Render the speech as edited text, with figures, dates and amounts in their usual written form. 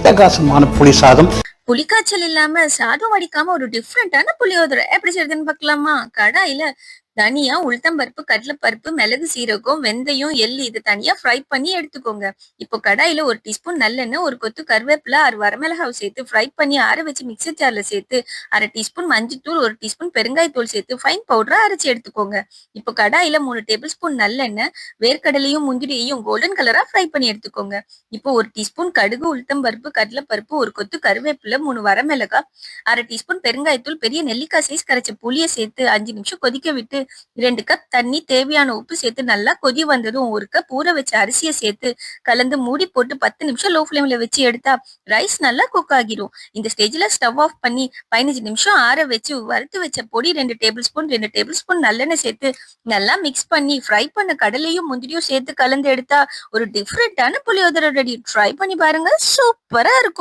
அட்டகாசமான புளி சாதம். புளிக்காய்ச்சல் இல்லாம சாதம் வடிக்காம ஒரு டிஃப்ரெண்டான புளியோதரை எப்படி செய்யறதுன்னு பார்க்கலாமா? கடாயில தனியா உளுத்தம்பருப்பு, கடலைப்பருப்பு, மிளகு, சீரகம், வெந்தயம், எள்ளு இது தனியா ஃப்ரை பண்ணி எடுத்துக்கோங்க. இப்போ கடாயில 1 டீஸ்பூன் நல்லெண்ணெய், 1 கொத்து கருவேப்பிலை, 6 வரமிளகாய் சேர்த்து ஃப்ரை பண்ணி ஆற வச்சு மிக்ஸர் ஜார்ல சேர்த்து 1/2 டீஸ்பூன் மஞ்சள்தூள், 1 டீஸ்பூன் பெருங்காயத்தூள் சேர்த்து ஃபைன் பவுடரா அரைச்சு எடுத்துக்கோங்க. இப்போ கடாயில 3 டேபிள் ஸ்பூன் நல்லெண்ணெய், வேர்க்கடலையும் முந்திரியையும் கோல்டன் கலரா ஃப்ரை பண்ணி எடுத்துக்கோங்க. இப்போ 1 டீஸ்பூன் கடுகு, உளுத்தம்பருப்பு, கடலைப்பருப்பு, 1 கொத்து கருவேப்பிலை, 3 வரமிளகாய், 1/2 டீஸ்பூன் பெருங்காயத்தூள், பெரிய நெல்லிக்காய் சைஸ் கரைச்ச புளியை சேர்த்து 5 நிமிஷம் கொதிக்க விட்டு 2 கப் தண்ணி, தேவையான உப்பு சேர்த்து நல்லா கொதி வந்ததும் 1 கப் ஊற வச்ச அரிசியை சேர்த்து கலந்து மூடி போட்டு 10 நிமிஷம் லோ ஃப்ளேம்ல வச்சு எடுத்தா ரைஸ் நல்லா குக் ஆகிரும். இந்த ஸ்டேஜ்ல ஸ்டவ் ஆஃப் பண்ணி 15 நிமிஷம் ஆற வச்சு வறுத்து வச்ச பொடி 2 டேபிள் ஸ்பூன் நல்லெண்ணெய் சேர்த்து நல்லா மிக்ஸ் பண்ணி ஃப்ரை பண்ண கடலையும் முந்திரியும் சேர்த்து கலந்து எடுத்தா ஒரு டிஃப்ரெண்டான புளியோதரை ரெடி. ட்ரை பண்ணி பாருங்க, சூப்பரா இருக்கும்.